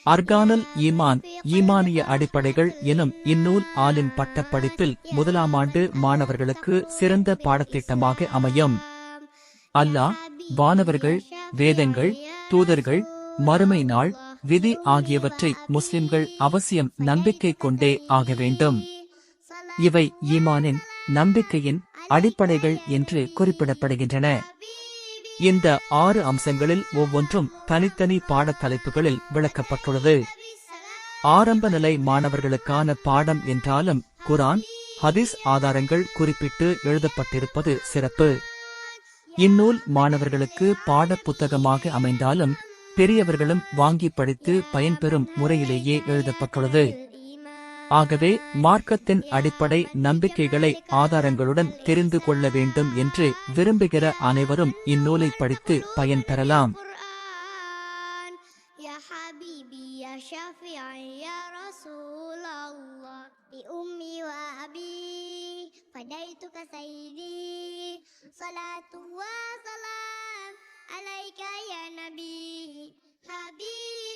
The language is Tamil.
அர்கானுல் ஈமான் ஈமானிய அடிப்படைகள் எனும் இந்நூல் ஆலிம் பட்டப்படிப்பில் முதலாம் ஆண்டு மாணவர்களுக்கு சிறந்த பாடத்திட்டமாக அமையும். அல்லாஹ், வானவர்கள், வேதங்கள், தூதர்கள், மறுமை நாள், விதி ஆகியவற்றை முஸ்லிம்கள் அவசியம் நம்பிக்கை கொண்டே ஆக வேண்டும். இவை ஈமானின், நம்பிக்கையின் அடிப்படைகள் என்று குறிப்பிடப்படுகின்றன. இந்த 6 அம்சங்களில் ஒவ்வொன்றும் தனித்தனி பாடத்தலைப்புகளில் விளக்கப்பட்டுள்ளது. ஆரம்ப நிலை மாணவர்களுக்கான பாடம் என்றாலும் குர்ஆன், ஹதீஸ் ஆதாரங்கள் குறிப்பிட்டு எழுதப்பட்டிருப்பது சிறப்பு. இந்நூல் மாணவர்களுக்கு பாட புத்தகமாக அமைந்தாலும் பெரியவர்களும் வாங்கி படித்து பயன்பெறும் முறையிலேயே எழுதப்பட்டுள்ளது. ஆகவே மார்க்கத்தின் அடிப்படை நம்பிக்கைகளை ஆதாரங்களுடன் தெரிந்து கொள்ள வேண்டும் என்று விரும்புகிற அனைவரும் இந்நூலை படித்து பயன்பெறலாம். عليك يا نبي حبيبي